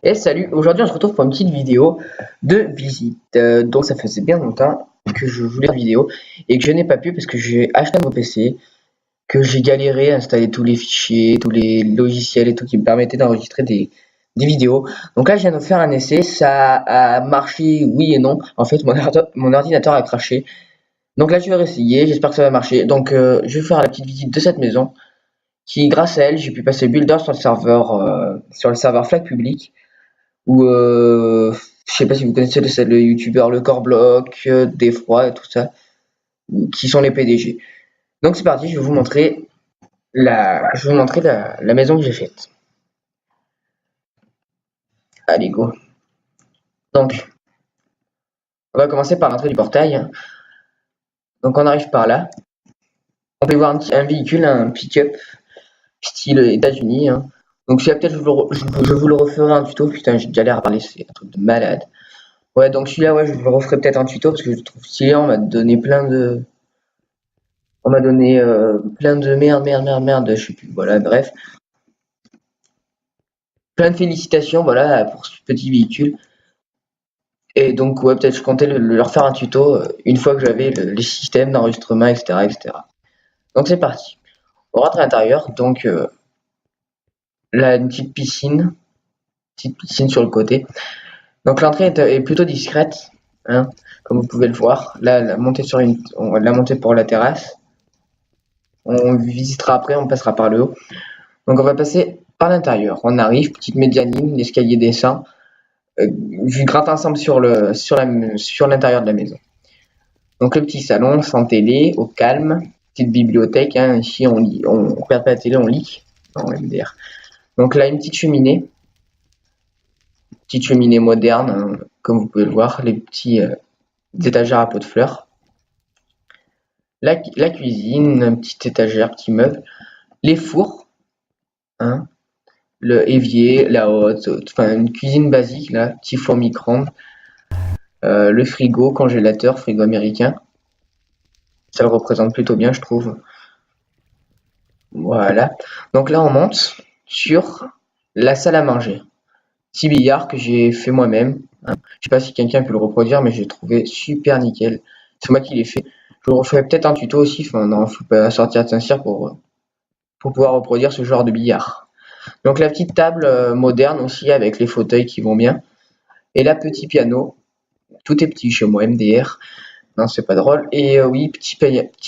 Et salut, aujourd'hui on se retrouve pour une petite vidéo de visite. Donc ça faisait bien longtemps que je voulais faire une vidéo et que je n'ai pas pu parce que j'ai acheté un nouveau PC, que j'ai galéré à installer tous les fichiers, tous les logiciels et tout qui me permettaient d'enregistrer des vidéos. Donc là je viens de faire un essai, ça a marché oui et non. En fait mon ordinateur a craché. Donc là je vais réessayer, j'espère que ça va marcher. Donc je vais faire la petite visite de cette maison qui grâce à elle j'ai pu passer Builder sur le serveur Flag public. Ou je sais pas si vous connaissez le youtubeur Le Corblock, Defroy et tout ça, qui sont les PDG. Donc c'est parti, je vais vous montrer la maison que j'ai faite. Allez go. Donc on va commencer par l'entrée du portail. Donc on arrive par là. On peut voir un véhicule, un pick-up style États-Unis. Hein. Donc celui-là peut-être je vous le referai un tuto. Putain j'ai galère à parler, c'est un truc de malade. Ouais donc celui-là ouais je vous le referai peut-être un tuto parce que je le trouve stylé. On m'a donné plein de merde, je sais plus, voilà, bref. Plein de félicitations, voilà, pour ce petit véhicule. Et donc, ouais, peut-être je comptais leur faire un tuto une fois que j'avais les systèmes d'enregistrement, etc., etc. Donc, c'est parti. On rentre à l'intérieur, donc là, une petite piscine sur le côté. Donc, l'entrée est plutôt discrète, hein, comme vous pouvez le voir. Là, on va la monter pour la terrasse. On visitera après, on passera par le haut. Donc on va passer par l'intérieur. On arrive, petite médianine, l'escalier descend. Je gratte ensemble sur l'intérieur de la maison. Donc le petit salon, sans télé, au calme, petite bibliothèque. Hein, ici on lit, on regarde pas la télé, on lit en MDR. Donc là une petite cheminée moderne, hein, comme vous pouvez le voir, les petits étagères à pot de fleurs. La cuisine, une petite étagère, petit meuble. Les fours, hein, le évier, la hotte, enfin une cuisine basique là, petit four micro-ondes, le frigo, congélateur, frigo américain, ça le représente plutôt bien je trouve. Voilà, donc là on monte sur la salle à manger, petit billard que j'ai fait moi-même, hein. Je sais pas si quelqu'un peut le reproduire mais j'ai trouvé super nickel, c'est moi qui l'ai fait. Je referai peut-être un tuto aussi, enfin non, faut pas sortir de Saint-Cyr pour pouvoir reproduire ce genre de billard. Donc la petite table moderne aussi avec les fauteuils qui vont bien. Et là, petit piano. Tout est petit chez moi, MDR. Non, c'est pas drôle. Et oui, petit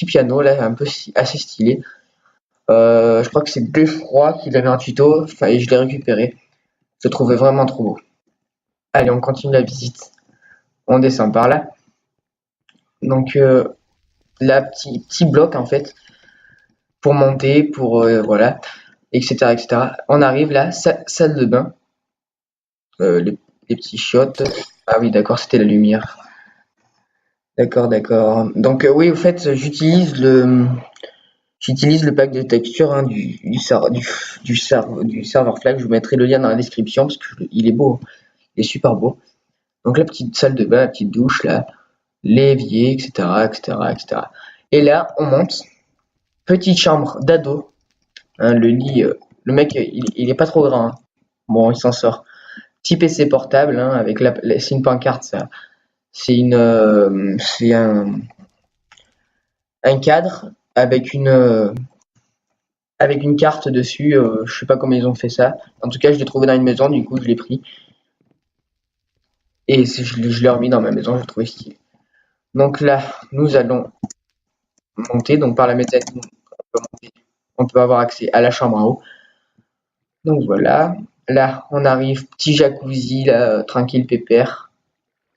piano, là, un peu assez stylé. Je crois que c'est Beffroi qui avait un tuto. Enfin, et je l'ai récupéré. Je le trouvais vraiment trop beau. Allez, on continue la visite. On descend par là. Donc, là, petit bloc, en fait, pour monter, pour, voilà, etc., etc. On arrive là, salle de bain. Les petits chiottes. Ah oui, d'accord, c'était la lumière. D'accord, d'accord. Donc oui, au fait, j'utilise le pack de texture hein, du serveur Flag. Je vous mettrai le lien dans la description parce que il est beau, il est super beau. Donc la petite salle de bain, la petite douche là, l'évier, etc., etc., etc. Et là, on monte. Petite chambre d'ado. Hein, le lit, le mec, il est pas trop grand. Hein. Bon, il s'en sort. Petit PC portable hein, avec c'est une pancarte ça. C'est un cadre avec une carte dessus. Je sais pas comment ils ont fait ça. En tout cas, je l'ai trouvé dans une maison, du coup, je l'ai pris. Et je l'ai remis dans ma maison, je l'ai trouvé stylé. Donc là, nous allons monter. Donc par la mezzanine, on peut avoir accès à la chambre en haut. Donc voilà. Là, on arrive, petit jacuzzi, là, tranquille, pépère.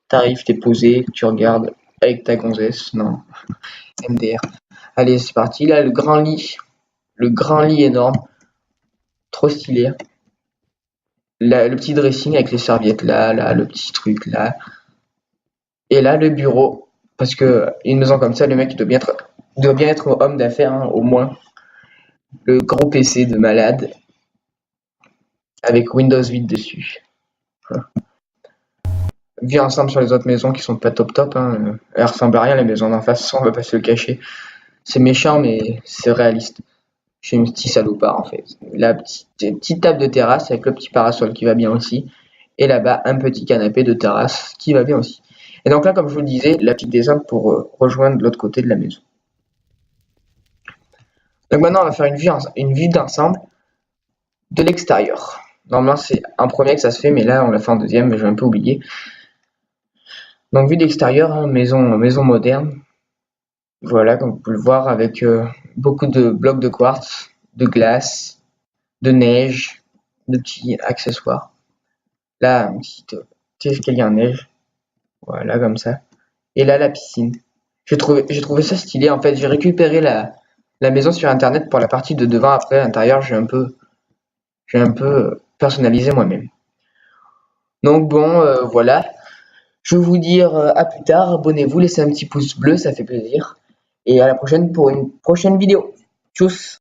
T'arrives, t'es posé, tu regardes avec ta gonzesse. Non, MDR. Allez, c'est parti. Là, le grand lit énorme. Trop stylé. Le petit dressing avec les serviettes là, le petit truc là. Et là, le bureau. Parce que une maison comme ça, le mec il doit bien être homme d'affaires, hein, au moins. Le gros PC de malade. Avec Windows 8 dessus. Vu ensemble sur les autres maisons qui sont pas top top, hein, elles ressemblent à rien les maisons d'en face, on va pas se le cacher. C'est méchant mais c'est réaliste. Je suis un petit salopard en fait. La petite table de terrasse avec le petit parasol qui va bien aussi. Et là-bas, un petit canapé de terrasse qui va bien aussi. Et donc là, comme je vous le disais, la petite descente pour rejoindre l'autre côté de la maison. Donc maintenant, on va faire une vue d'ensemble de l'extérieur. Normalement, c'est un premier que ça se fait, mais là, on l'a fait en deuxième, mais j'ai un peu oublié. Donc, vue d'extérieur, hein, maison moderne. Voilà, comme vous pouvez le voir, avec beaucoup de blocs de quartz, de glace, de neige, de petits accessoires. Là, un petit escalier en neige. Voilà, comme ça. Et là, la piscine. J'ai trouvé ça stylé. En fait, j'ai récupéré la maison sur internet pour la partie de devant. Après, à l'intérieur, j'ai un peu personnalisé moi-même. Donc bon, voilà. Je vais vous dire à plus tard. Abonnez-vous, laissez un petit pouce bleu, ça fait plaisir. Et à la prochaine pour une prochaine vidéo. Tchuss!